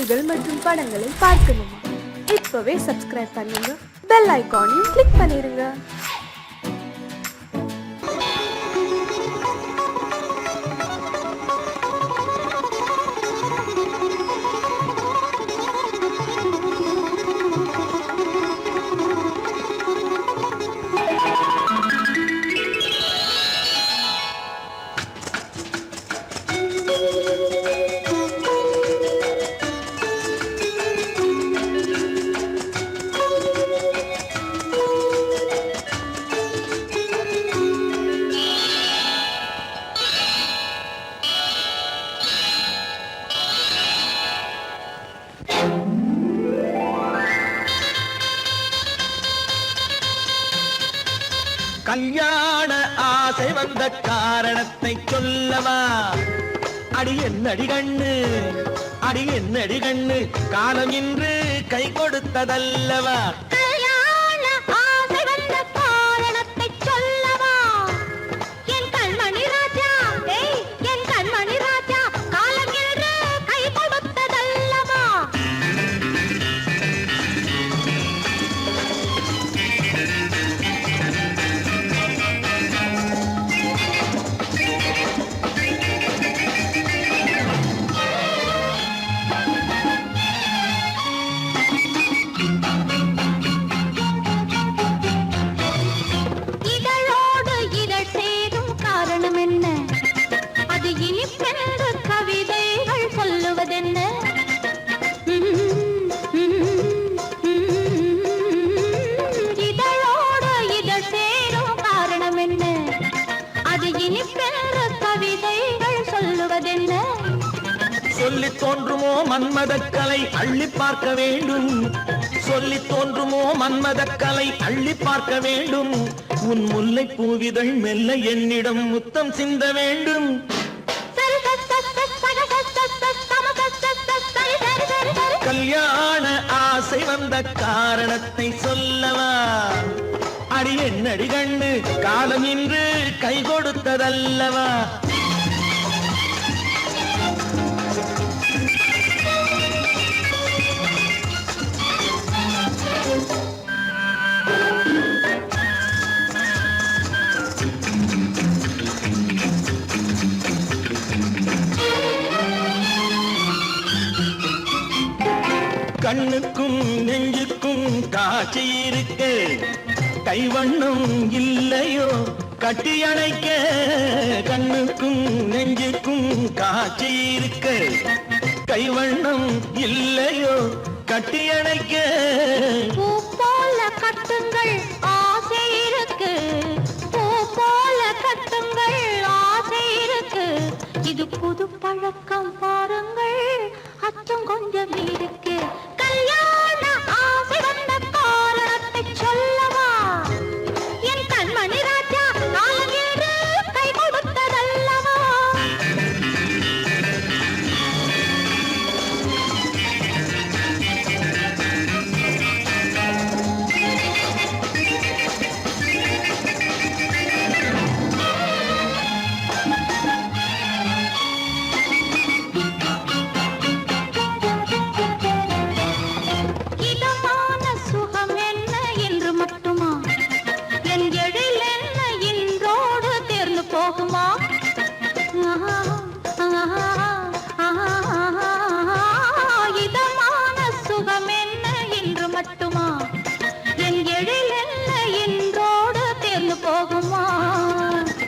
பாடல்கள் மற்றும் படங்களை பார்க்கணுமா? இப்பவே சப்ஸ்கிரைப் பண்ணுங்க, பெல் ஐகானையும் கிளிக் பண்ணிருங்க. கல்யாண ஆசை வந்த காரணத்தை சொல்லவா? அடி என்னடி கண்ணு, அடி என்னடி கண்ணு, காலம் இன்று கை கொடுத்ததல்லவா? கல்யாண ஆசை வந்த காரணத்தை சொல்லவா? என் கண்மணி ராஜா, என் கண்மணி ராஜா, காலம் இன்று கை கொடுத்ததல்லவா? சொல்லி தோன்றுமோ மன்மதக்கலை அள்ளி பார்க்க வேண்டும், சொல்லி தோன்றுமோ மன்மதக்கலை அள்ளி பார்க்க வேண்டும். உன் முல்லை பூவிதழ் மெல்ல என்னிடம் முத்தம் சிந்த வேண்டும். கல்யாண ஆசை வந்த காரணத்தை சொல்லவா? அடி என்னடி கண்ணு, காலம் இன்று கை கொடுத்ததல்லவா? கண்ணுக்கும் நெஞ்சுக்கும் காட்சி இருக்கு, கைவண்ணம் இல்லையோ கட்டி அணைக்க? கண்ணுக்கும் நெஞ்சுக்கும் காட்சி இருக்கு, கைவண்ணம் இல்லையோ கட்டி அணைக்க? பூ போல கட்டுங்கள் ஆசை இருக்கு, பூ போல கட்டுங்கள் ஆசை இருக்கு. இது புது பழக்கம் பாருங்கள், அச்சம் கொஞ்சம் இருக்கு. கல்யாண ஆசை வந்த காரணத்தை சொல்லவா? என் கண்மணி ராஜா, காலம் இன்று கை கொடுத்ததல்லவா?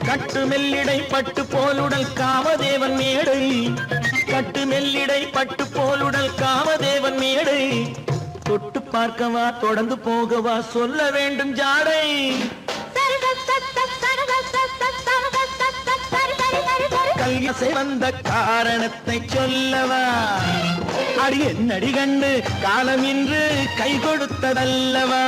கட்டு மெல்லிடை பட்டு போலுடல் காமதேவன் மேடை, கட்டு மெல்லிடை பட்டு போலுடல் காமதேவன் மேடை. தொட்டு பார்க்கவா தொடர்ந்து போகவா சொல்ல வேண்டும் ஜாடை? கல்யாண வந்த காரணத்தை சொல்லவா? அடி என்னடி கண்டு, காலம் இன்று கை கொடுத்ததல்லவா?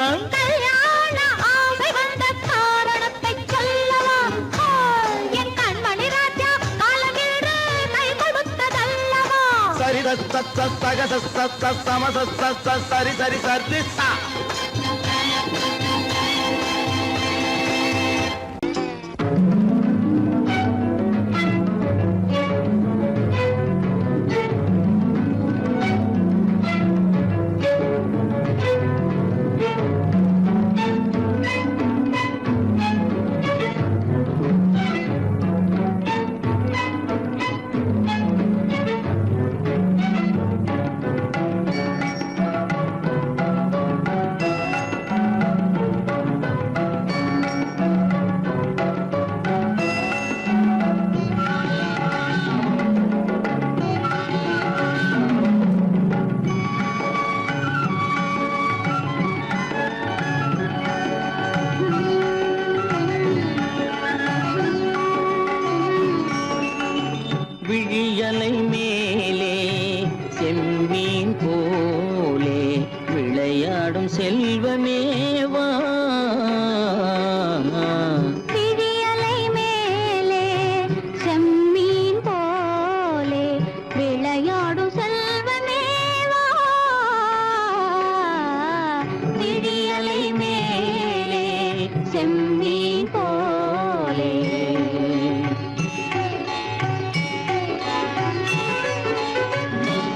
சரி சரி சரி சரி சா. செம்மீன் போலே விளையாடும் செல்வமேவா விழியலை மேலே செம்மீன் போலே விளையாடும் செல்வமேவா விழியலை மேலே செம்மீன் போலே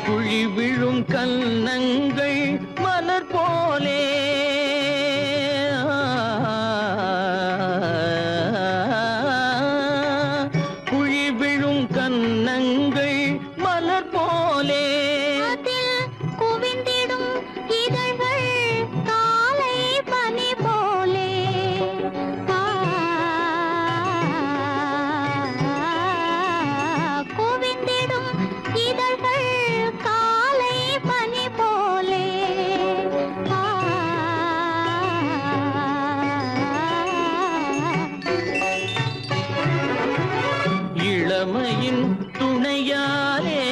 குழி விழும் கன்னங்கள் மலர் போலே குழி விழும் கன்னங்கள் மலர் போலே அதில் குவிந்திடும் இதழ்கள் காலை பனி போலே குவிந்திடும் இதழ்கள் காலை பனி போலே இளமையின் துணையாலே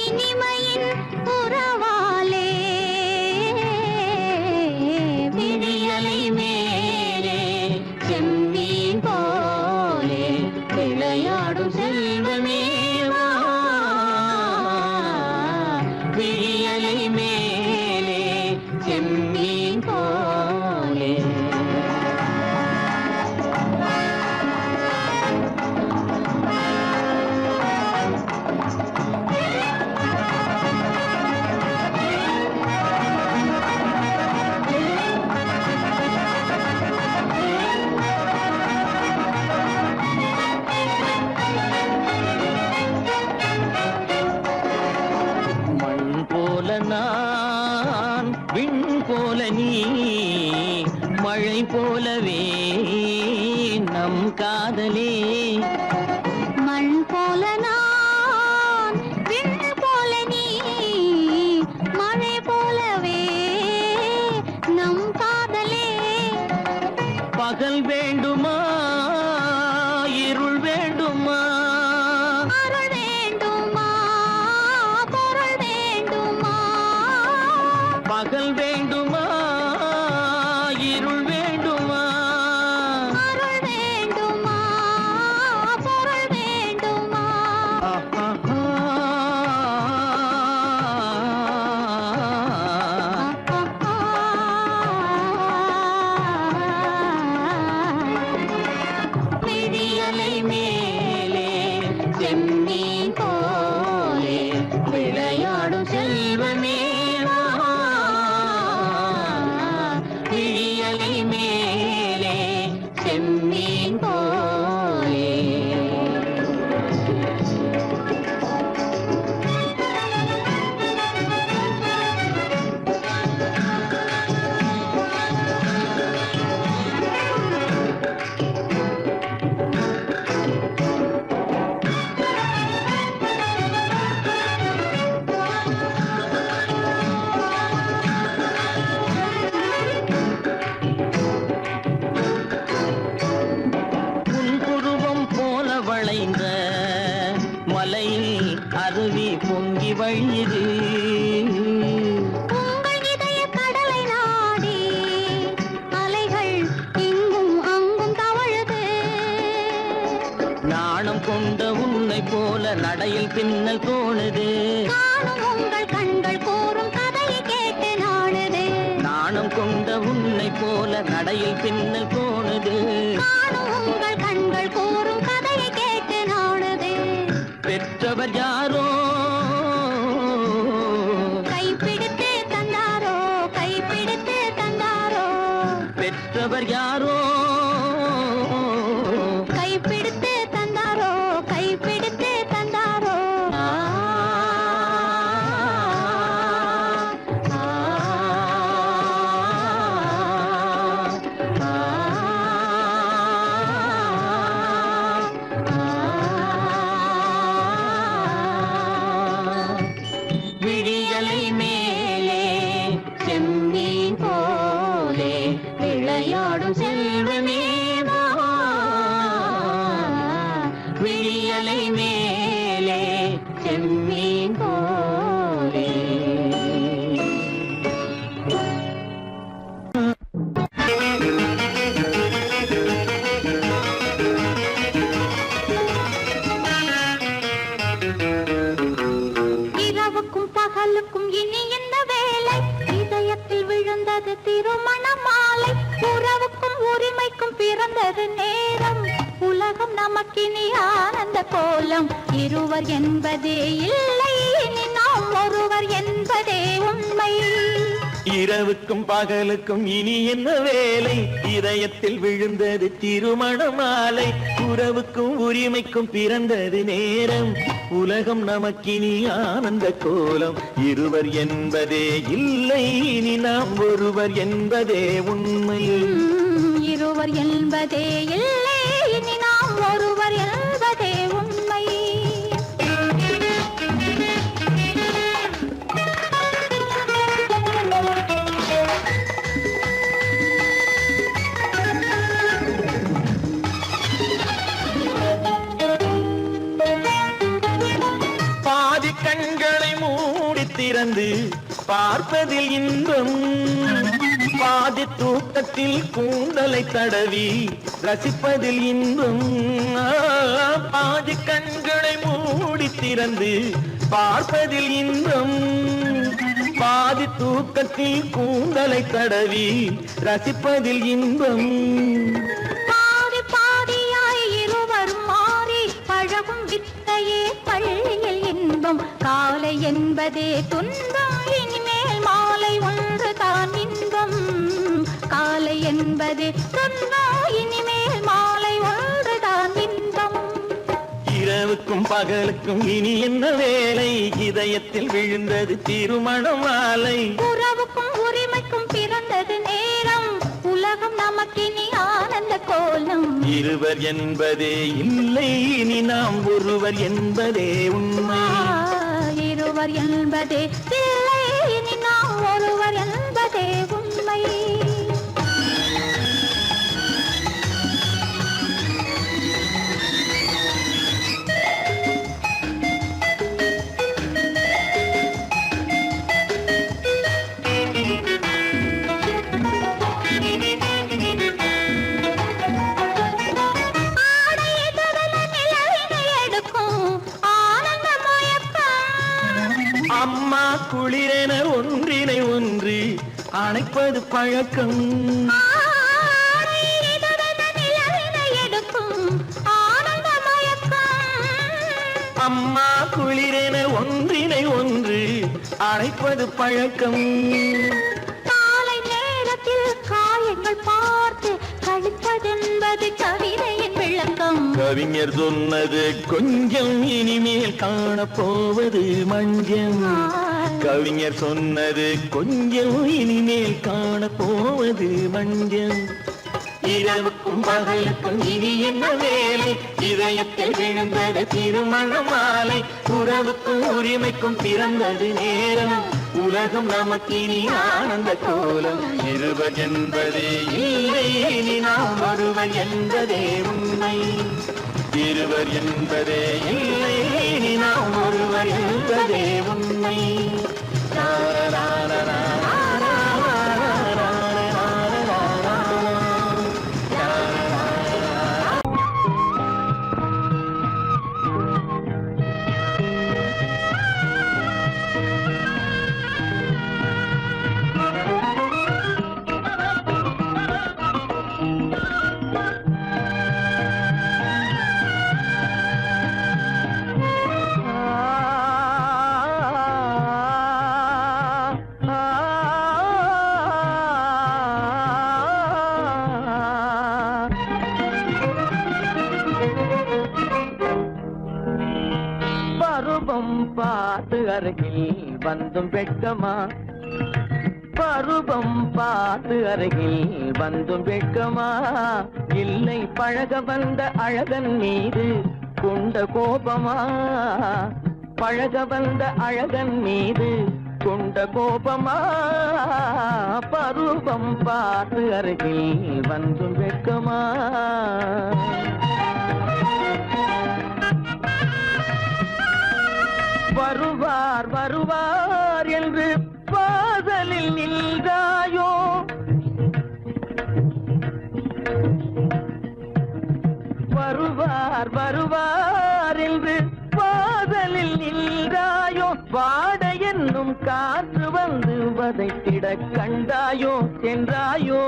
இனிமையின் உறவாலே விழியலை மேலே செம்மீன் போலே விளையாடும் செல்வமேவா விழியலை மேலே செம்மீன் போலே மண் போல நான் விண் போல நீ மழை போலவே நம் காதலே மண் போல நான் விண் போல நீ மழை போலவே நம் காதலே பகல் வேண்டுமா இருள் வேண்டுமா அருள் வேண்டுமா பொருள் வேண்டுமா பகல் வேண்டுமா இருள் வேண்டுமா அருள் வேண்டுமா பொருள் வேண்டுமா விழியலை மேலே செம்மீன் போலே விளையாடும் செல்வமேவா விழியலை மேலே செம்மீன் போலே உன் புருவம் போல வளைந்த மலையில் அருவி பொங்கி வழியுது உங்கள் இதய கடலை நாடி அலைகள் இங்கும் அங்கும் தவழுது நாணம் கொண்ட உன்னை போல நடையில் பின்னல் தோணுது காணும் உங்கள் கண்கள் கூறும் கதையை கேட்டு நாடுது நாணம் கொண்ட உன்னை போல நடையில் பின்னல் தோணுது காணும் உங்கள் கண்கள் கூறும் கதையை கேட்டு நாடுது பெற்றவர் யாரோ கைப்பிடித்து தந்தாரோ கைப்பிடித்து தந்தாரோ பெற்றவர் யாரோ கைப்பிடித்து தந்தாரோ கைப்பிடித்து தந்தாரோ விழியலை மேலே செம்மீன் போலே விளையாடும் செல்வமேவா விழியலை மேலே செம்மீன் விண்மீன் போலே. இரவுக்கும் பகலுக்கும் இனி என்ன வேலை? இதயத்தில் விழுந்தது திருமண மாலை. உறவுக்கும் உரிமைக்கும் பிறந்தது நேரம். உலகம் நமக்கினி ஆனந்த கோலம். இருவர் என்பதே இல்லை, இனி நாம் ஒருவர் என்பதே உண்மை. இரவுக்கும் பகலுக்கும் இனி என்ன வேலை? இதயத்தில் விழுந்தது திருமண மாலை. உறவுக்கும் உரிமைக்கும் பிறந்தது நேரம். உலகம் நமக்கினி ஆனந்த கோலம். இருவர் என்பதே இல்லை, இனி நாம் ஒருவர் என்பதே உண்மை. இருவர் என்பதே இல்லை, இனி நாம் ஒருவர் என்பதே உண்மை. பாதி கண்களை மூடி திறந்து பார்ப்பதில் இன்பம். பாதி தூக்கத்தில் கூந்தலை தடவி ரசிப்பதில் இன்பம். பாதி கண்களை மூடி திறந்து பார்ப்பதில் இன்பம். பாதி தூக்கத்தில் கூந்தலை தடவி ரசிப்பதில் இன்பம். பாதி பாதியாய் இருவர் மாறி பழகும் வித்தையே பள்ளியில் இன்பம். காலை என்பதே துன்பம், இனிமேல் மாலை ஒன்று தான் இன்பம். காலை என்பதே துன்பம், இனிமேல் மாலை ஒன்று தான் இன்பம். இரவுக்கும் பகலுக்கும் இனி என்ன வேலை? இதயத்தில் விழுந்தது திருமண மாலை. உறவுக்கும் உரிமைக்கும் பிறந்தது நேரம். உலகம் நமக்கினி ஆனந்த கோலம். இருவர் என்பதே இல்லை, இனி நாம் ஒருவர் என்பதே உண்மை. இருவர் என்பதே இல்லை, இனி நாம் ஒருவர் என்பதே உண்மை. அம்மா குளிரென ஒன்றினை ஒன்று அணைப்பது பழக்கம். அம்மா குளிரென ஒன்றினை ஒன்று அணைப்பது பழக்கம். காலை நேரத்தில் காயங்கள் பார்த்து கழிப்பதென்பது கவிதையின் விளக்கம். கவிஞர் சொன்னது கொஞ்சம், இனிமேல் காணப்போவது மஞ்சம். கவிஞர் சொன்னது கொஞ்சம், இனிமேல் காணப்போவது மஞ்சம். இரவுக்கும் பகலுக்கும் இனி என்ன வேலை? இதயத்தில் விழுந்தது திருமண மாலை. உறவுக்கும் உரிமைக்கும் பிறந்தது நேரம். உலகம் நமக்கினி ஆனந்த கோலம். இருவர் என்பதே இல்லை, இனி நாம் ஒருவர் என்பதே உண்மை. இருவர் என்பதே இல்லை, இனி நாம் ஒருவர் என்பதே உண்மை. பருவம் பார்த்து அருகில் வந்தும் வெட்கமா? பருவம் பார்த்து அருகில் வந்தும் வெட்கமா? இல்லை பழக வந்த அழகன் மீது கொண்ட கோபமா? பழக வந்த அழகன் மீது கொண்ட கோபமா? பருவம் பார்த்து அருகில் வந்தும் வெட்கமா? வருவார் வருவார் என்று வாசலில் நின்றாயோ வருவார் வருவார் என்று வாசலில் நின்றாயோ வாட என்னும் காற்று வந்து வதைத்திட கண்டாயோ சென்றாயோ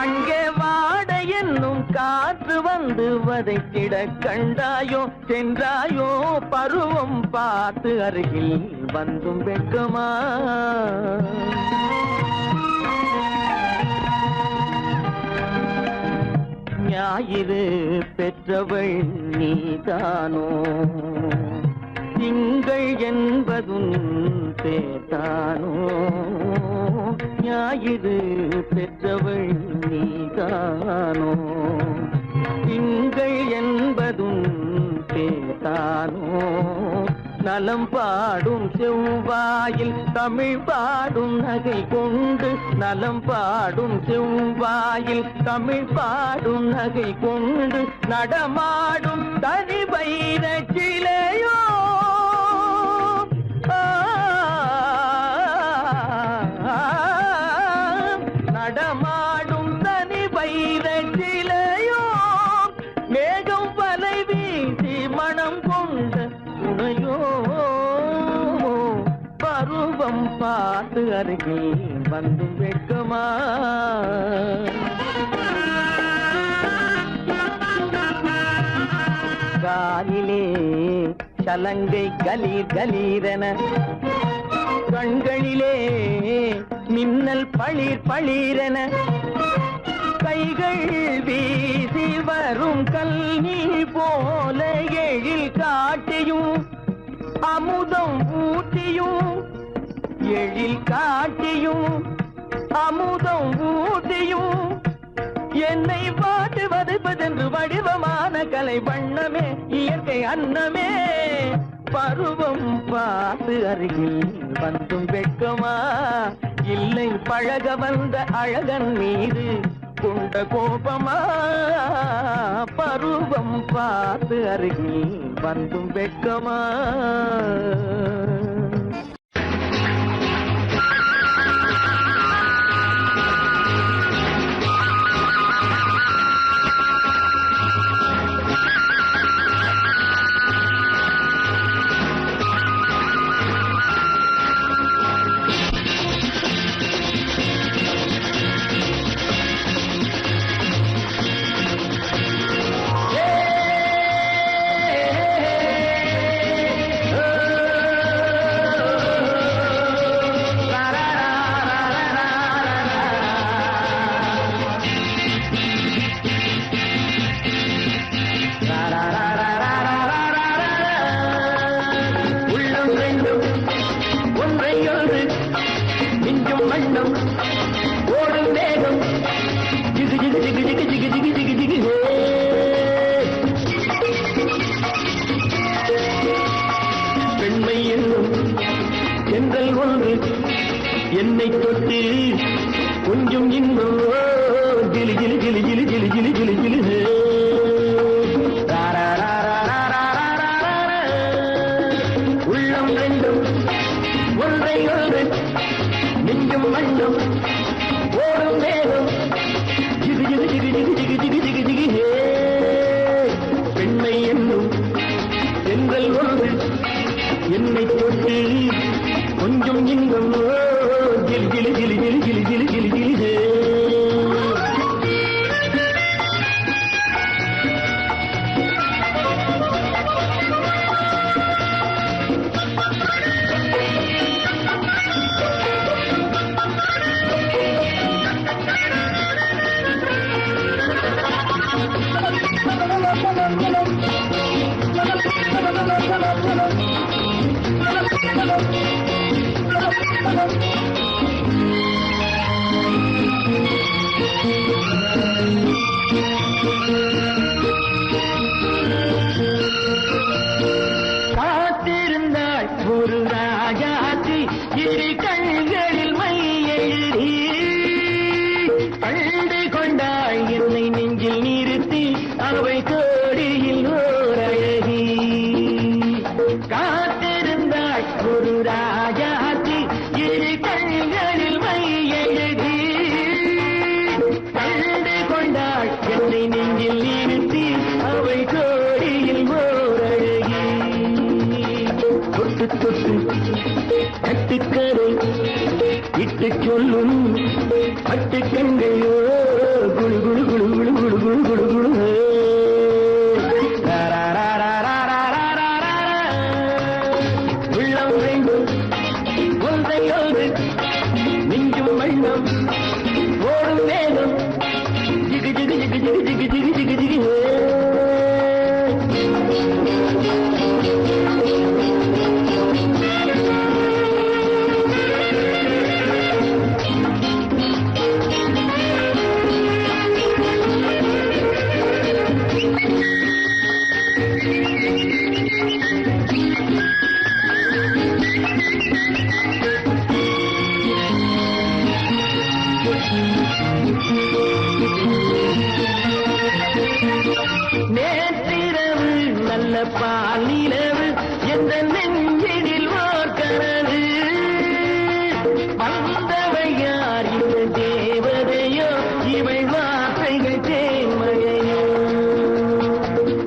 அங்கே வாட என்னும் காற்று வந்து வதைத்திட கண்டாயோ சென்றாயோ பருவம் பார்த்து அருகில் வந்தும் வெட்கமா ஞாயிறு பெற்றவள் நீதானோ திங்கள் என்பதும் பேதானோ ஞாயிறு பெற்றவள் நீதானோ திங்கள் என்பதும் பேதானோ நலம் பாடும் செவ்வாயில் தமிழ் பாடும் நகை கொண்டு நலம் பாடும் செவ்வாயில் தமிழ் பாடும் நகை கொண்டு நடமாடும் தனி வைர சிலையோ நடமாடும் தனி வைர சிலையோ மேகம் வலை வீசி மனம் கொண்ட துணையோ பருவம் பார்த்து அருகில் வந்து வெட்கமா காலிலே சலங்கை கலீர் கலீரென கண்களிலே மின்னல் பளிர் பளிரென கைகள் வீசி வரும் கல்வி போல எழில் காட்டியும் அமுதம் ஊட்டியும் எழில் காட்டியும் அமுதம் ஊட்டியும் என்னை பாட்டு வதைப்பதென்று வடிவமான கலை வண்ணமே இயற்கை அன்னமே பருவம் பார்த்து அருகில் வந்தும் வெட்கமா இல்லை பழக வந்த அழகன் மீது கொண்ட கோபமா பருவம் பார்த்து அருகில் வந்தும் வெட்கமா என்னை தொட்டு கொஞ்சம் இன்னும் ஜிலி ஜிலி ஜிலி ஜிலி ஜிலி ஜிலி ஜிலி ஜிலி உள்ளம் ரெண்டும் ஒன்றை ஒன்று நெஞ்சும் மண்ணும் ஓடும் வேகம் ஜிகு ஜிகு ஜிகு ஜிகு ஜிகு ஜிகு ஜிகு ஜிகு பெண்மை என்னும் செங்கல் ஒன்று என்னை தொட்டு கொஞ்சம் இன்பம் ஜிலி ஜிலி ஜிலி ஜிலி ஜிலி ஜிலி ஜிலி ஜிலி காத்திருந்தாள் ஒரு ராஜாத்தி இரு கண்களில் மை எழுதி கண்டு கொண்டாள் என்னை நெஞ்சில் நிறுத்தி அவை கோடியில் விட்டு சொல்லும் பட்டு கண்கையோ குழு குழு குழு குழு குழு குழு குழு குழு உள்ளம் வேண்டும் ஒன்றையோடு நெஞ்சும் வண்ணம் ஓடும் வேகம் ஜிகு ஜிகு ஜிகு ஜிகு ஜிகு ஜிகு ஜிகு ஜிகு நேற்றிரவு நல்ல பாலிரவு எந்த நெஞ்சினில் ஓர்கிறது வந்தவையார் இந்த தேவதையோ இவை வார்த்தைகள் தேன்மையோ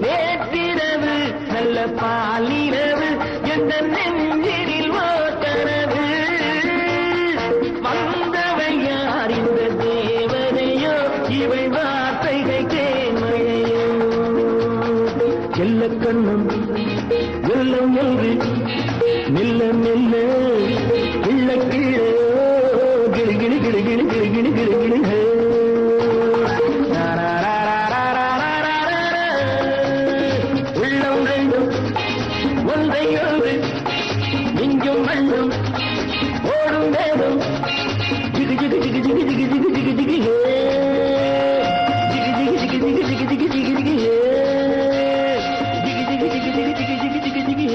நேற்றிரவு நல்ல பாலிரவு எந்த நெஞ்சினில் ஓர்கிறது வந்தவையார் இந்த தேவதையோ இவை வார்த்தைகள் தேன்மையோ செல்ல கண்ணம் வெள்ளம் என்று மெல்ல மெல்ல கிள்ள கிள்ள கிளி கிளி கிளி கிளி கிளி கிளி கிளி கிளி உள்ளம் ரெண்டும் ஒன்றையோடு நெஞ்சும் மண்ணும் ஓடும் வேகம் ஜிகு ஜிகு ஜிகு ஜிகு ஜிகு ஜிகு ஜிகு ஜிகு ஜிகு ஜிகு ஜிகு ஜிகு ஜிகு ஜிகு ஜிகு ஜிகு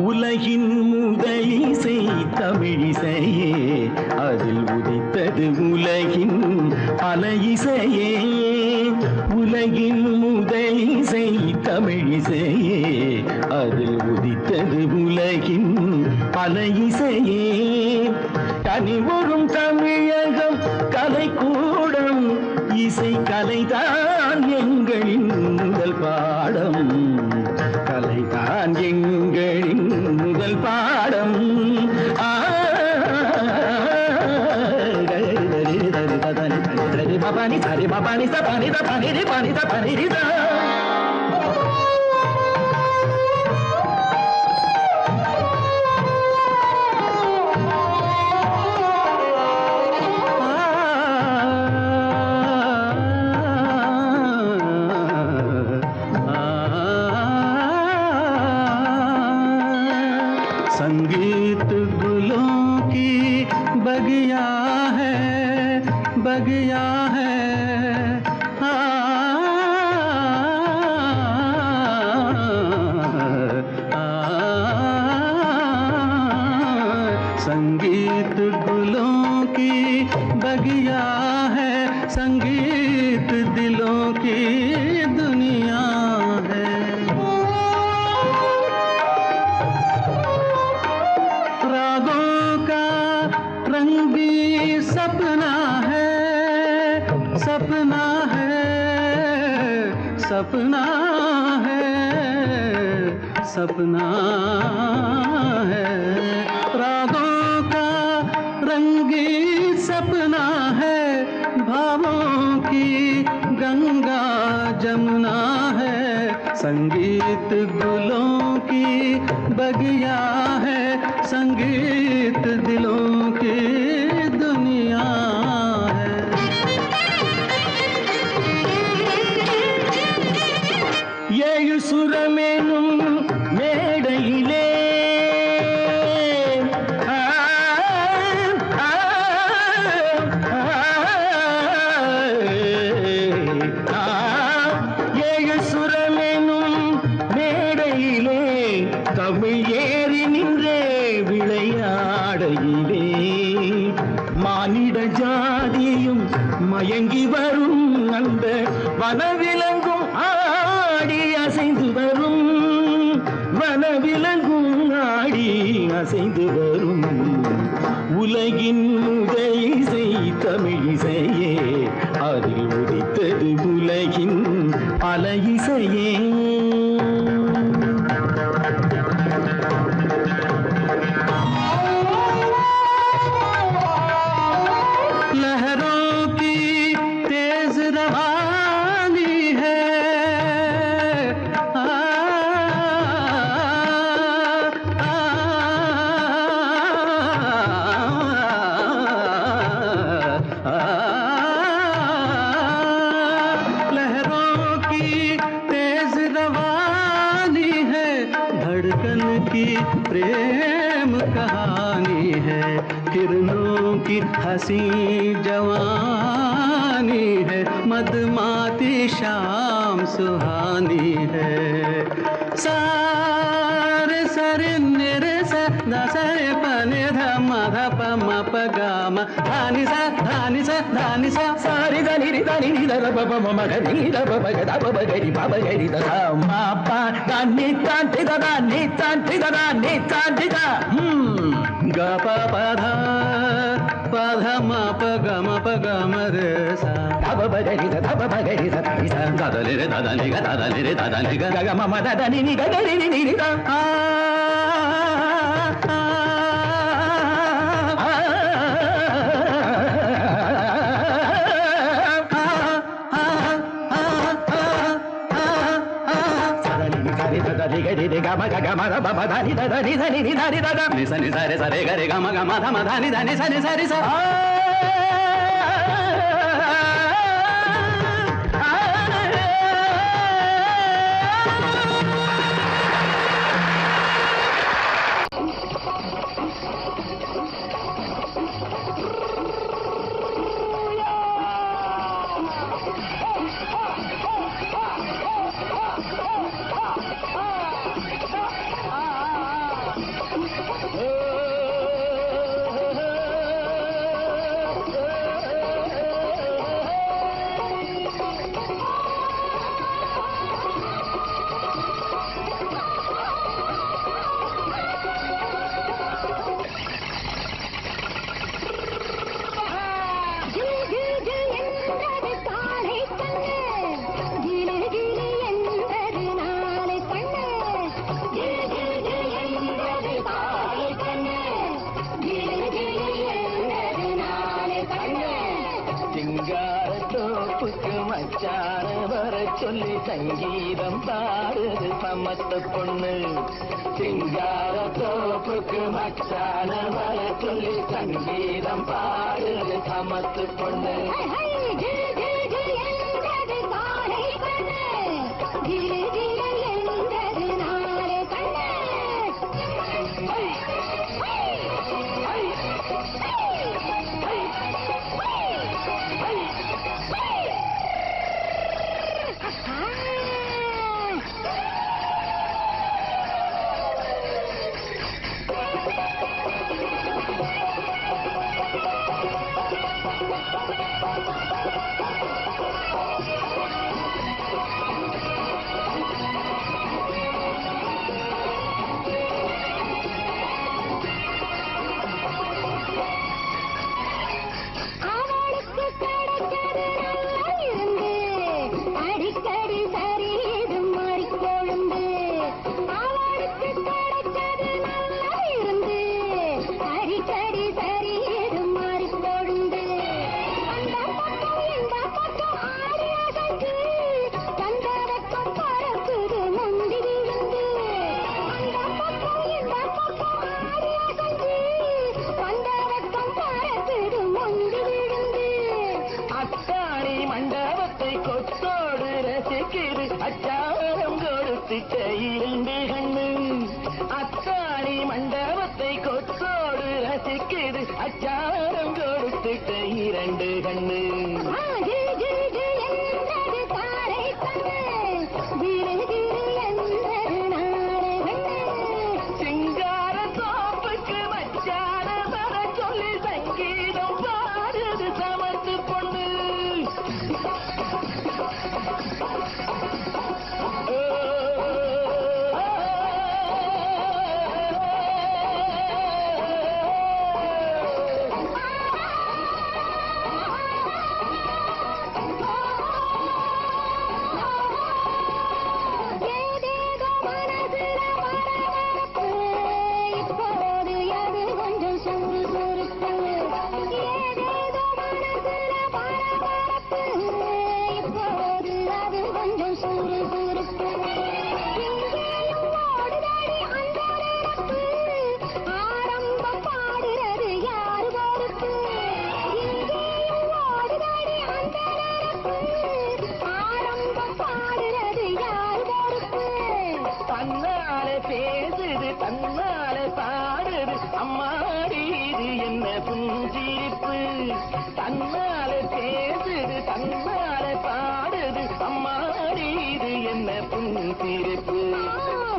உலகின் முதலிசை தமிழிசையே அதில் உதித்தது உலகின் பல இசையே உலகின் முதலிசை தமிழிசையே அதில் உதித்தது உலகின் பல இசையே கனிவரும் தமிழகம் கலைக்கூடம் இசை கலைதான் எங்களின் முதல் பாடம் கலைதான் எங்களின் முதல் பாடம் பபானி சரி பபானி சபானி தபானி பானி தபானி संगीत गुलों की बगिया है बगिया है संगीत गुलों की बगिया है संगीत दिलों की दुनिया है रागों का रंगी सपना है सपना है सपना है सपना है रागों का रंगी सपना है भावों की गंगा जमुना है संगीत गुलों की बगिया है संगीत दिलों की दुनिया है ஏழு சுரமேனும் மேடையிலே ஏழு சுரமேனும் மேடையிலே தமிழ் ஏறி நின்றே விளையாடையிலே மானிட ஜாதியும் மயங்கி வரும் அந்த வனவிலங்கும் ஆடி அசைந்து வரும் வனவிலங்கும் ஆடி அசைந்து வரும் உலகின் முதல் இசை தமிழிசையே அதில் உதித்தது உலகின் பல இசையே प्रेम कहानी है किरणों की हंसी जवानी है मदमाती शाम सुहानी है सारे सरे निरे सा दसरे पने धम धप म प ग म धानी सा सारी धनी रि धनी नि ध प प म ग नि ध प प ग ध प प ग रि प प ग रि ध ध म प ग नि ता ति ध ध नि ता ति ध ध नि ता ति ध ग प प ध प ध म प ग म प ग म रे सा ध प प ग रि ध ध प प ग रि ध ध ध ध नि रे ध ध नि ग ध ध नि रे ध ध नि ग ग ग म म ध ध नि नि ग ग रि नि नि ध சொல்லி சங்கீதம் பாடுது சமத்து பொண்ணு சிங்கார தோப்புக்கு மச்சான வர சொல்லி சங்கீதம் பாடுது சமத்து பொண்ணு அச்சாரம் கொடுத்துட்ட இரண்டு கண்ணு சிங்கார தோப்புக்கு மச்சான வர சொல்லி சங்கீதம் பாடுது சமத்து பொண்ணு தன்னாலே பாடுது அம்மாடி இது என்ன புஞ்சிரிப்பு தன்னாலே பேசுது தன்னாலே பாடுது அம்மாடி இது என்ன புஞ்சிரிப்பு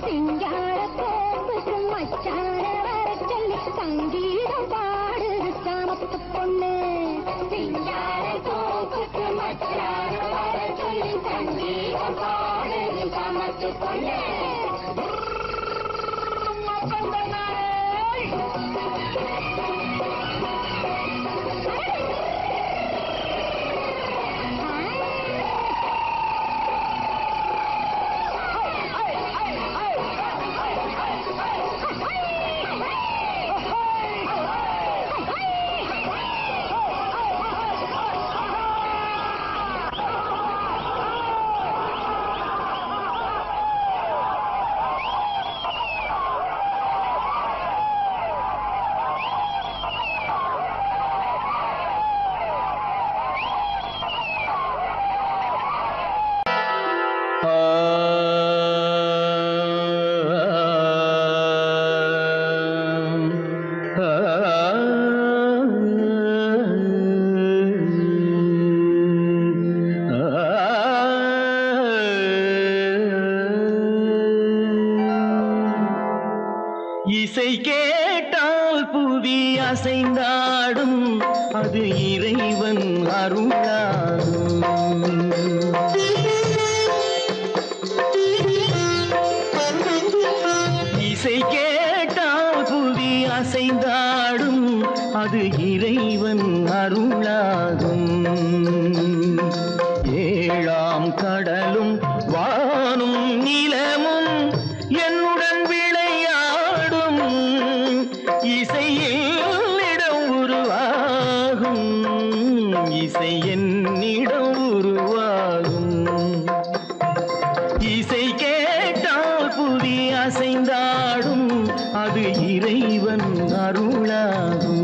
சிங்கார கோப்புக்கு மச்சான வர சொல்லி சங்கீதம் பாடுது சாமத்து பொண்ணு சிங்கார கோப்புக்கு மச்சான வர சொல்லி சங்கீதம் பாடுது சாமத்து பொண்ணு இசை கேட்டால் புவி அசைந்தாடும் அது இறைவன் அருளாகும் இசை கேட்டால் புவி அசைந்தாடும் அது இறைவன் அருளாகும் ஏழாம் கடலும் வானும் நிலமும் என்னுடன் விளையாடும் இசையில் இடம் உருவாகும் இசை என்னிடம் உருவாகும் இசை கேட்டால் புவி அசைந்தாடும் அது இறைவன் அருளாகும்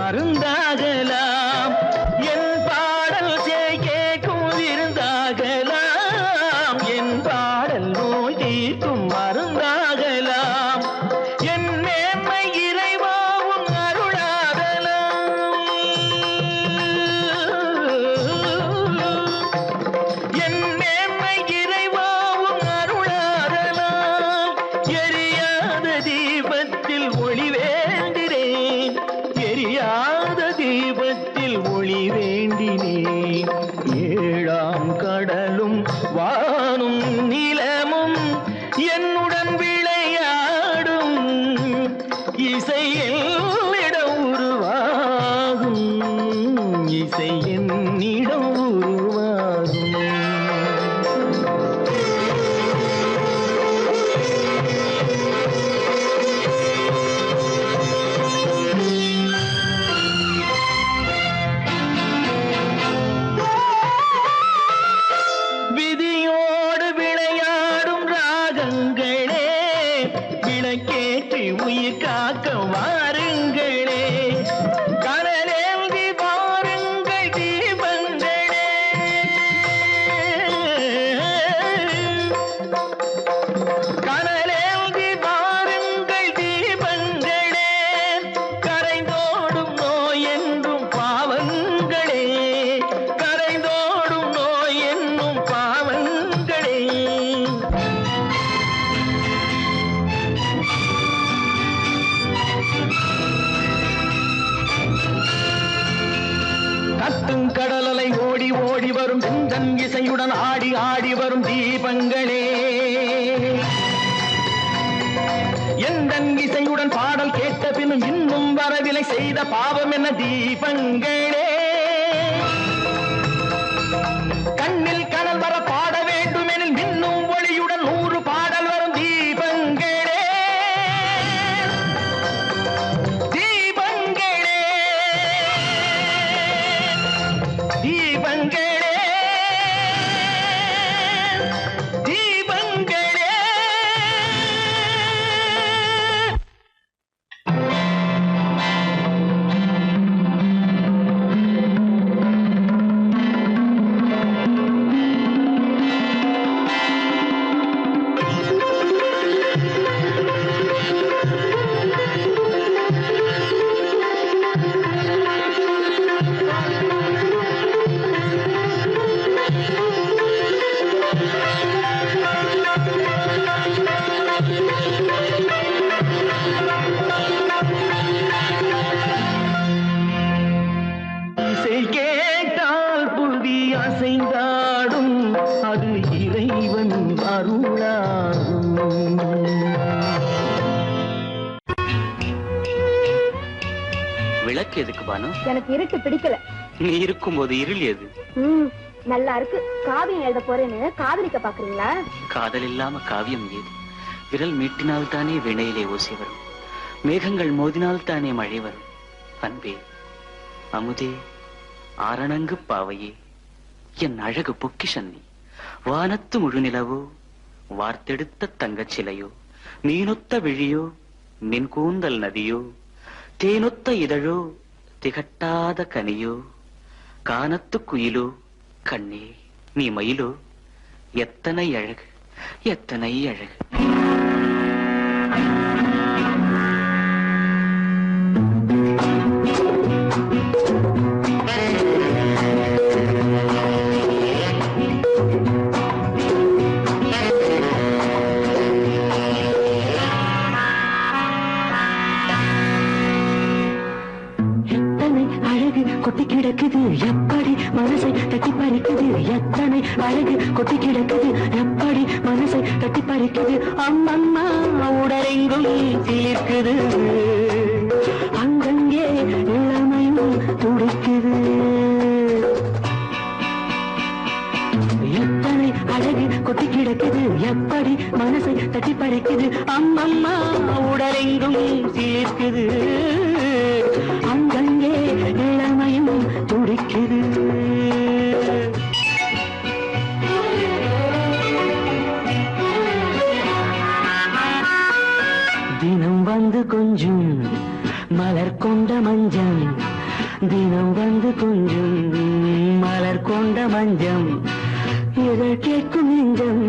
மருந்தாகலாம் என் பாடல் கேட்கும் விருந்தாகலாம் என் பாடல் நோய் தீர்க்கும் மருந்தாகலாம் என் மேன்மை இறைவாவும் அருளாகலாம் என் மேன்மை இறைவாவும் அருளாகலாம் எரியாத தீபத்தில் ஒளி வேண்டுகிறேன் எரியாத தீபத்தில் ஒளி வேண்டினேன் ஏழாம் கடலும் வானும் நிலமும் என்னுடன் விளையாடும் இசையில் இடம் உருவாகும் இசை என்னிடம் உருவாகும் விதியோடு விளையாடும் ராகங்களே விளக்கேற்றி உயிர் காக்க வாருங்களே கனலேந்தி வாருங்கள் தீபங்களே கனலேந்தி வாருங்கள் தீபங்களே கரைந்தோடும் நோய் என்றும் பாவங்களே கரைந்தோடும் நோய் என்னும் பாவங்களே கத்தும் கடலலை ஓடி ஓடி வரும் செந்தன் இசையுடன் ஆடி ஆடி வரும் தீபங்களே எந்தன் இசையுடன் பாடல் கேட்ட பின்னும் இன்னும் வரவில்லை செய்த பாவம் என்ன தீபங்களே கண்ணில் கனல் வர பாட வேண்டும் எனில் மின்னும் ஒளியுடன் 100 பாடல் வரும் தீபங்களே தீபங்களே தீபங்களே தீபங்களே இசை கேட்டால் புவி அசைந்தாடும் அது இறைவன் அருளாகும். விளக்கு எதுக்கு பானு? எனக்கு இருட்டு பிடிக்கல. நீ இருக்கும்போது இருள் எது? நல்லா இருக்கு. காவியம் எழுத போறேன்னு காதலிக்க பாக்குறீங்களா? காதல் இல்லாம காவியம் ஏது? விரல் மீட்டினால் தானே வினையிலே ஓசை வரும், மேகங்கள் மோதினால் தானே மழை வரும். அன்பே, அமுதே, ஆரணங்கு பாவையே, என் அழகு பொக்கிஷன்னி, வானத்து முழுநிலவோ, வார்த்தெடுத்த தங்கச் சிலையோ, நீனொத்த விழியோ, நின் கூந்தல் நதியோ, தேனொத்த இதழோ, திகட்டாத கனியோ, கானத்து குயிலோ, கண்ணே நீ மயிலோ, எத்தனை அழகு, எத்தனை அழகு. கொட்டி கிடக்குது எப்படி மனசை தட்டி பறிக்குது, எத்தனை அழகு கொட்டி கிடக்குது எப்படி மனசை தட்டி பறிக்குது. அம்மம்மா உடலெங்கும் சிலிர்க்குது, அங்கங்கே இளமையும் துடிக்குது. எத்தனை அழகு கொட்டி கிடக்குது எப்படி மனசை தட்டி பறிக்குது. அம்மம்மா உடலெங்கும் சிலிர்க்குது, அங்கங்கே இளமையும் துடிக்குது. தினம் வந்து கொஞ்சம் மலர் கொண்ட மஞ்சம், தினம் வந்து கொஞ்சம் மலர் கொண்ட மஞ்சம், இதழ் கேட்கும் நெஞ்சம்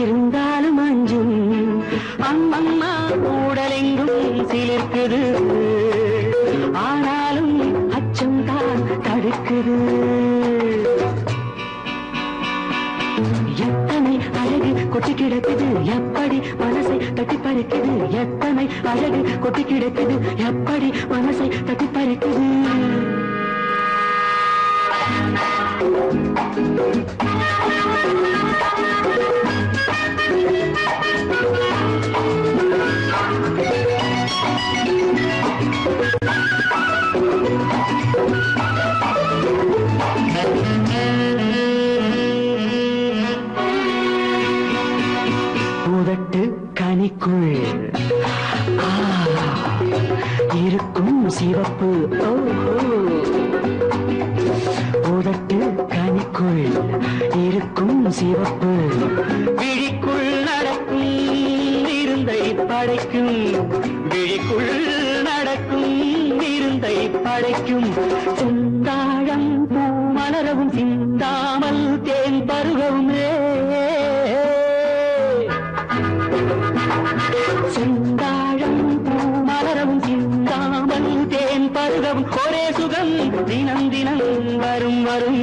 இருந்தாலும் அஞ்சும். அம்மம்மா உடலெங்கும் சிலிர்க்குது, ஆனாலும் அச்சம் தான் தடுக்குது. எத்தனை அழகு கொட்டி கிடக்குது எப்படி மனசை தட்டி பறிக்குது, எத்தனை அழகு கொட்டி கிடக்குது எப்படி மனசை தட்டி பறிக்குது. உதட்டு கனிக்குள் இருக்கும் சிவப்பு, உதட்டு கனிக்குள் இருக்கும் சிவப்பு, விழிக்குள் நடக்கும் இருந்தை படைக்கும், விழிக்குள் நடக்கும் இருந்தை படைக்கும். செந்தாழம் பூ மலரவும் சிந்தாமல் தேன் பருகவும், செந்தாழம் பூ மலரவும் சிந்தாமல் தேன் பருகவும், ஒரே சுகம் தினம் தினம் வரும் வரும்,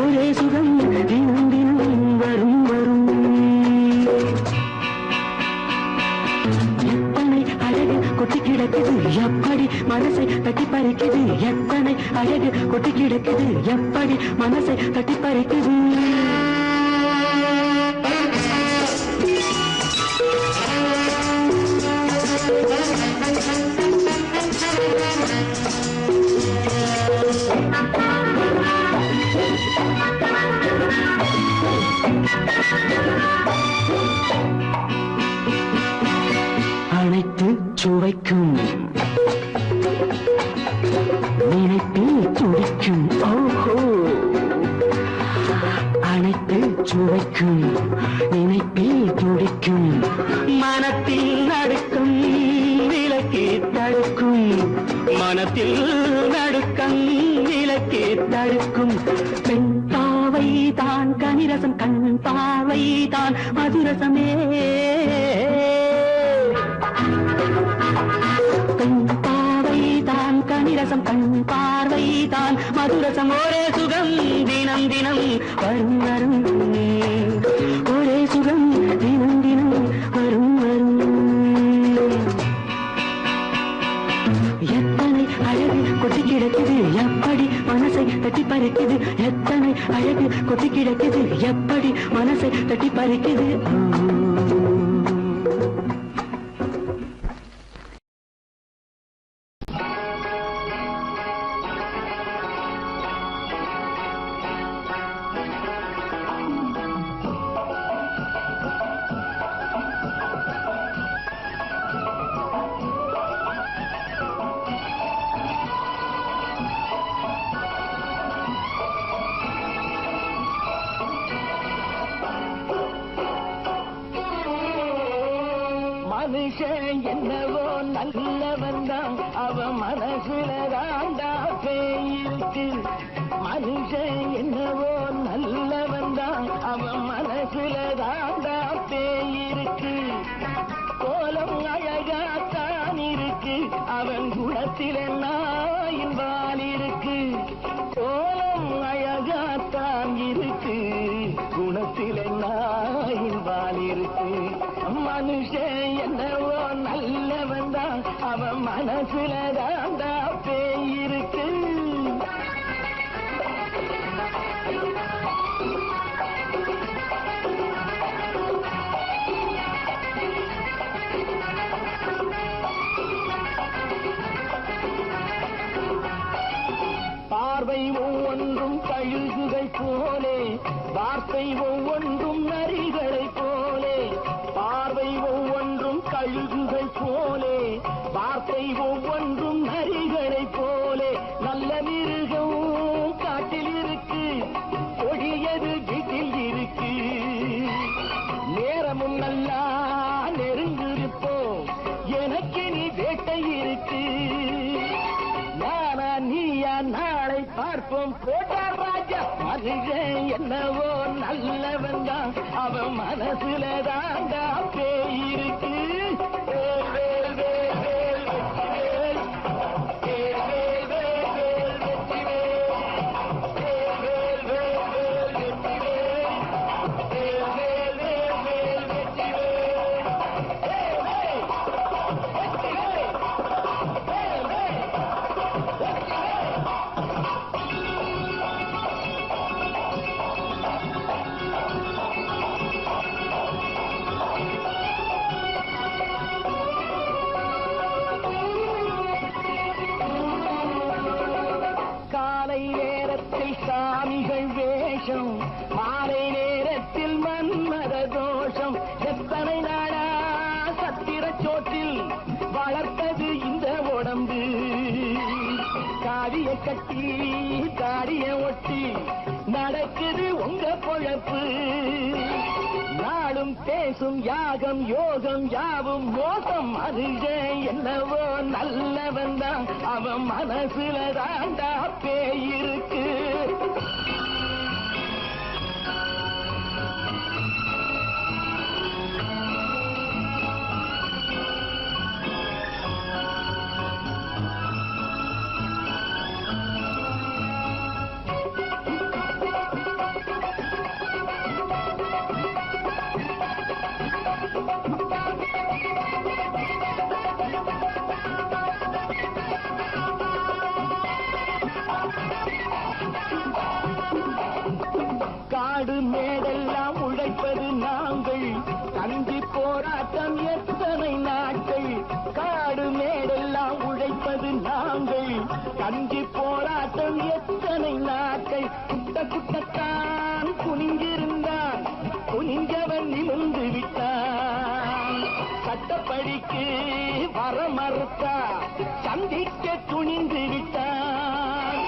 ஒரே சுகம் தினம் தினம் வரும் வரும். எத்தனை அழகு கொட்டி கிடக்குது எப்படி மனசை தட்டி பறிக்குது, எத்தனை அழகு கொட்டி கிடக்குது எப்படி மனசை தட்டி பறிக்குது. அனைத்து சுவைக்கும் நினைப்பில் துடிக்கும். ஓ அனைத்து சுவைக்கும் நினைப்பில் துடிக்கும் மனத்தில் நடுக்கம் விலக்கி தடுக்கும் மனத்தில் நடுக்கம் விலக்கி தடுக்கும் பெண் பாவை தான் கனிரசம் கண் பாவை தான் மதுரசமே பெண் பாவை தான் கனிரசம் கண் பார்வை தான் மதுரசம் ஒரே சுகம் தினம் தினம் வரும் வரும் ஒரே சுகம் தினம் தினம் வரும் வரும் எத்தனை அழகு கொட்டி கிடக்குது எப்படி மனசை தட்டி பறிக்குது எத்தனை அழகு கொட்டி கிடக்குது எப்படி மனசை தட்டி பறிக்குது மனுஷன் என்னவோ நல்லவன் தான் அவன் மனசுல தாண்டா பேயிருக்கு மனுஷன் என்னவோ நல்லவன் தான் அவன் மனசுல தாண்டா பேயிருக்கு கோலம் அழகாத்தான் இருக்கு அவன் குணத்தில நாயின் வால் இருக்கு கோலம் அழகாத்தான் இருக்கு குணத்தில நாயின் வால் இருக்கு மனுஷன் என்னவோ நல்லவன் தான் அவன் மனசுல தாண்டா பேயிருக்கு பார்வை ஒவ்வொன்றும் கழுகுகை போலே வார்த்தை ஒவ்வொன்றும் நரிகளை போலே பார்வை ஒவ்வொன்றும் கழுகுகை போலே வார்த்தை ஒவ்வொன்றும் நரிகளை போலே நல்ல மிருகம் காட்டில் இருக்கு கொடியது வீட்டில் இருக்கு நேரமும் நல்லா நெருங்கிருப்போம் எனக்கு நீ வேட்டை இருக்கு நானா நீயா நாளை பார்ப்போம் போட்டார் ராஜா மனுஷன் என்னவோ நல்லவன் தான் அவன் மனசுல தாண்டா பேயிருக்கு சாமிகள் வேஷம் மாலை நேரத்தில் மன்மத தோஷம் எத்தனை நாடா சத்திர சோற்றில் வளர்த்தது இந்த உடம்பு காவிய கட்டி தாடிய ஒட்டி நடக்குது உங்க பொழப்பு நாடும் பேசும் யாகம் யோகம் யாவும் மோசம் மனுஷன் என்னவோ நல்லவன் தான் அவன் மனசுல தாண்டா பேயிருக்கு காடு மேடெல்லாம் உழைப்பது நாங்கள் கஞ்சி போராட்டம் எத்தனை நாட்கள் காடு மேடெல்லாம் உழைப்பது நாங்கள் கஞ்சி போராட்டம் எத்தனை நாட்கள் குட்ட குட்டத்தான் குனிஞ்சிருந்தான் குனிஞ்சவன் நிமிர்ந்து விட்டான் சட்டப்படிக்கு வர மறுத்தா சந்திக்க துணிந்து விட்டான்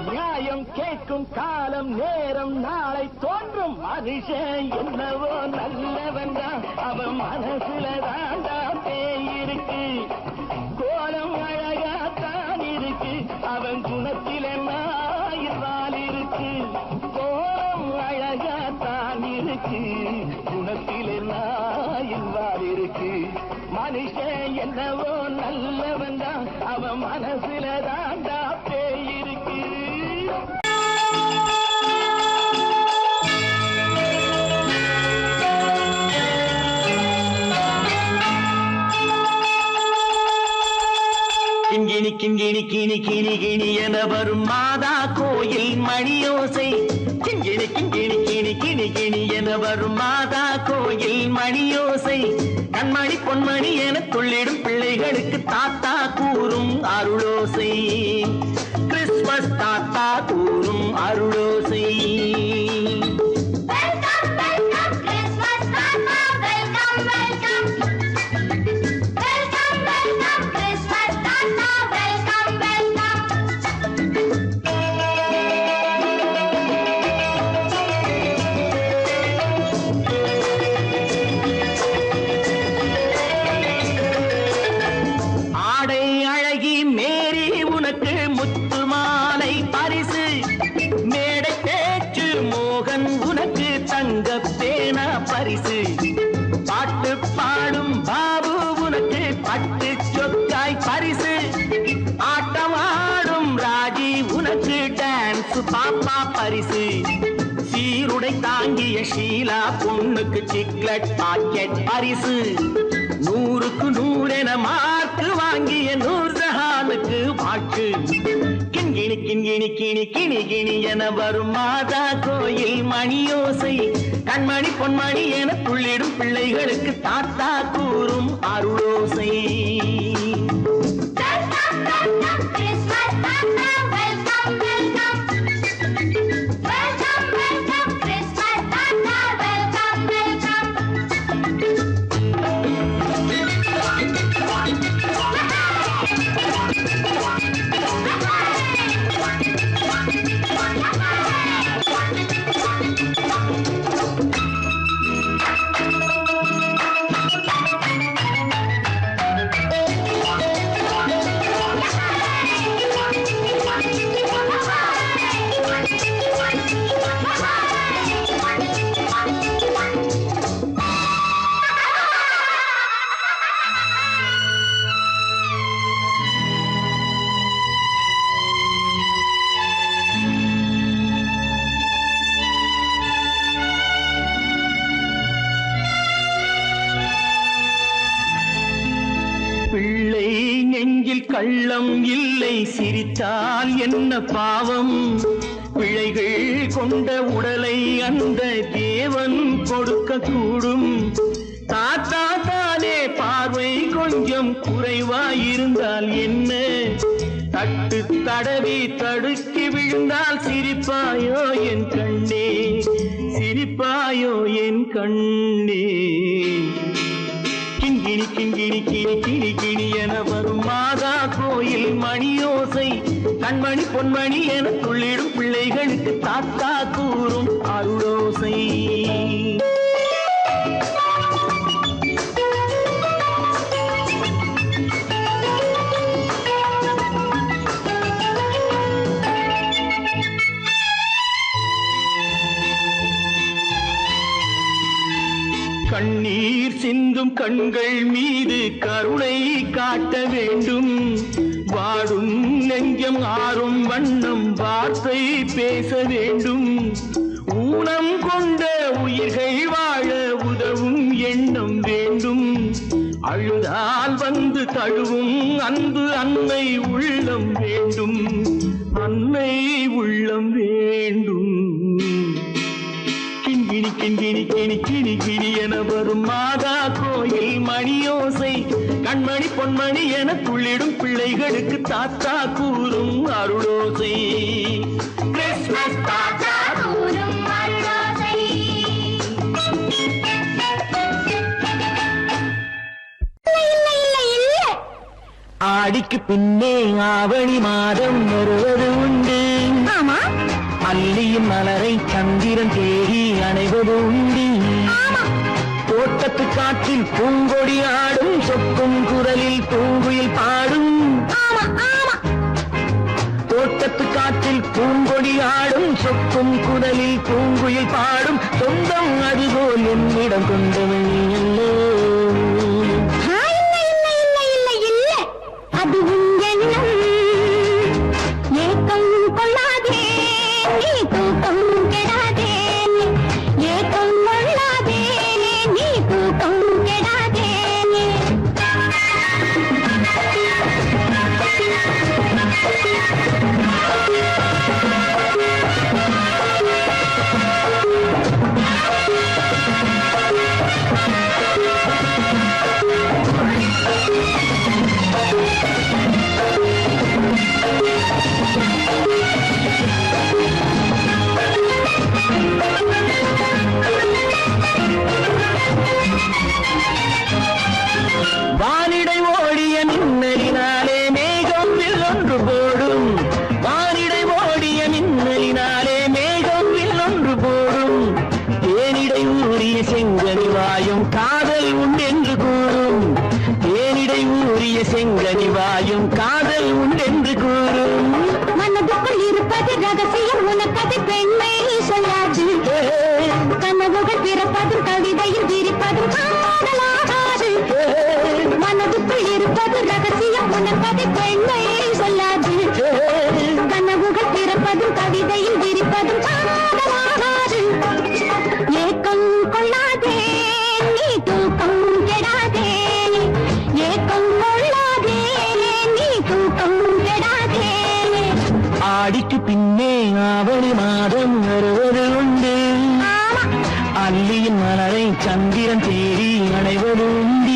நியாயம் கேட்க கேட்கும் காலம் நேரம் நாளை தோன்றும் மனுஷன் என்னவோ நல்லவன் தான் அவன் மனசுல தாண்டா பேயிருக்கு கோலம் அழகாத்தான் இருக்கு அவன் குணத்தில நாயிரால் இருக்கு கோலம் அழகாத்தான் இருக்கு குணத்தில நாயிரால் இருக்கு மனுஷன் என்னவோ நல்லவன் தான் அவன் மனசுல தாண்டா பேயிருக்கு கிண்கிணி கிண்கிணி கிணி கிணி கிணி என வரும் மாதா கோயில் மணியோசை கிண்கிணி கிண்கிணி கிணி கிணி கிணி என வரும் மாதா கோயில் மணியோசை கண்மணி பொன்மணி என துள்ளிடும் பிள்ளைகளுக்கு தாத்தா கூறும் அருளோசை கிறிஸ்துமஸ் தாத்தா கூறும் அருளோசை பரிசு பாட்டு பாடும் பாபு உனக்கு பட்டு சொக்காய் பரிசு ஆட்டமாடும் ராஜி உனக்கு டான்ஸ் பாப்பா பரிசு சீருடை தாங்கிய ஷீலா பொண்ணுக்கு சிக்லெட் பாக்கெட் பரிசு 100க்கு 100 என மார்க்கு வாங்கிய நூர்ஜஹானுக்கு வாக்கு கிண்கிணி கிண்கிணி கிணி கிணி கிணி என வரும் மாதா கோயில் மணியோசை கண்மணி பொன்மணி என துள்ளிடும் பிள்ளைகளுக்கு தாத்தா கூறும் அருளோசை கள்ளம் இல்லை சிரித்தால் என்ன பாவம் பிழைகள் கொண்ட உடலை அந்த தேவன் கொடுக்க கூடும் தாத்தா தானே பார்வை கொஞ்சம் குறைவாயிருந்தால் என்ன தட்டு தடவி தடுக்கி விழுந்தால் சிரிப்பாயோ என் கண்ணே சிரிப்பாயோ என் கண்ணே கிண்கிணி கிண்கிணி கிணி கிணி கிணி என வரும் மாதா கோயில் மணியோசை கண்மணி பொன்மணி என துள்ளிடும் பிள்ளைகளுக்கு தாத்தா கூறும் அருளோசை கண்ணீர் சிந்தும் கண்கள் மீது கருணை காட்ட வேண்டும் வாடும் நெஞ்சம் ஆறும் வண்ணம் வார்த்தை பேச வேண்டும் ஊனம் கொண்ட உயிர்கள் வாழ உதவும் எண்ணம் வேண்டும் அழுதால் வந்து தழுவும் அன்பு அன்னை உள்ளம் வேண்டும் அன்னை உள்ளம் வேண்டும் கிண்கிணி கிண்கிணி கிணி கிணி கிணி என வரும் மாதா கோயில் மணியோசை கண்மணி பொன்மணி என துள்ளிடும் பிள்ளைகளுக்கு தாத்தா கூறும் அருளோசை கிறிஸ்துமஸ் தாத்தா கூறும் அருளோசை ஆடிக்கு பின்னே ஆவணி மாதம் வருவது உண்டு அல்லியின் மலரை சந்திரன் தேடி அணைவது உண்டு. தோட்டத்து காற்றில் பூங்கொடி ஆடும், சொக்கும் குரலில் பூங்குயில் பாடும். தோட்டத்து காற்றில் பூங்கொடி ஆடும், சொக்கும் குரலில் பூங்குயில் பாடும். சொந்தம் அதுபோல் என்னிடம் கொண்டவள் அல்லோ. அது உன் எண்ணம். ஏக்கம் கொள்ளாதே, நீ தூக்கம் கெடாதே. ஏக்கம் கொள்ளாதே, நீ தூக்கம் கெடாதே. வானிடை ஓடிய மின்னலினாலே மேகம் வில்லொன்று போடும். வானிடை ஓடிய மின்னலினாலே மேகம் வில்லொன்று போடும். தேனிடை ஊறிய செங்கனி வாயும் காதல் உண்டென்று கூறும். தேனிடை ஊறிய செங்கனி வாயும் காதல் உண்டென்று கூறும். மனதுக்குள் இருப்பது ரகசியம், உனக்கது பெண்மை சொல்லாது. கனவுகள் பிறப்பதும் கவிதையில் விரிப்பதும் காதலாகாது. மனதுக்குள் இருப்பது ரகசியம், உனக்கது பெண்மை சொல்லாது. கனவுகள் பிறப்பதும் கவிதையில் விரிப்பதும் காதலாகாது. ஏக்கம் கொள்ளாதே, நீ தூக்கம் கெடாதே. ஏக்கம் கொள்ளாதே, நீ தூக்கம் கெடாதே. ஆடிக்கு பின்னே ஆவணி மாதம் வருவது உண்டு. அல்லியின் மலரை சந்திரன் தேடி அணைவது உண்டு.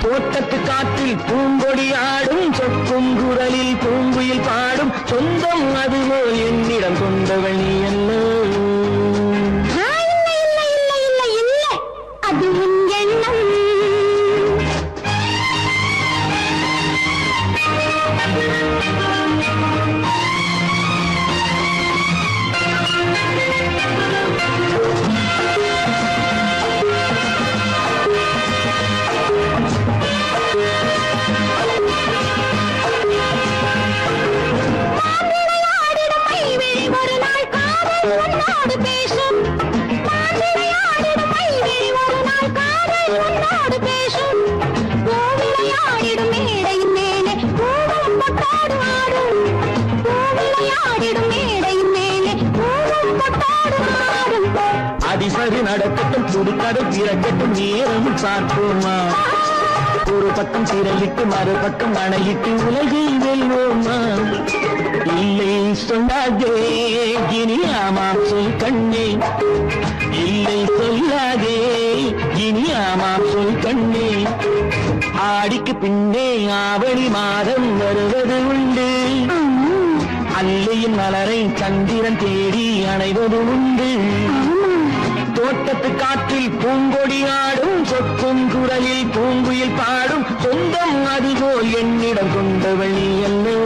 தோட்டத்து காற்றில் பூங்கொடி ஆடும், சொக்கும் குரலில் பூங்குயில் பாடும். சொந்தம் அதுபோல் என்னிடம் கொண்டவள் நீ அல்லோ. அது உன் எண்ணம். மாப்பிள்ளையாடிடும் மைவிழி ஒரு நாள் காதல் உன்னோடு பேசும். மாப்பிள்ளையாடிடும் மைவிழி ஒரு நாள் காதல் உன்னோடு பேசும். பூவிளையாடிடும் மேடையின் மேலே பூவும் பொட்டாடு ஆடும். பூவிளையாடிடும் மேடையின் மேலே பூவும் பொட்டாடு ஆடும். அதிசரி நடக்கட்டும், புதுக்கடை திறக்கட்டும், நேரம் பார்ப்போமா. ஒரு பக்கம் திரையிட்டு மறுபக்கம் அணையிட்டு உலகை வெல்வோமா. இல்லை சொல்லாதே இனி ஆமாம் சொல் கண்ணே. இல்லை சொல்லாதே இனி ஆமாம் சொல் கண்ணே. ஆடிக்கு பின்னே ஆவணி மாதம் வருவது உண்டு. அல்லியின் மலரை சந்திரன் தேடி அணைவது உண்டு. தோட்டத்து காற்றில் பூங்கொடி ஆடும், சொக்கும் குரலில் பூங்குயில் பாடும். சொந்தம் அதுபோல் என்னிடம் கொண்டவள் நீ அல்லோ.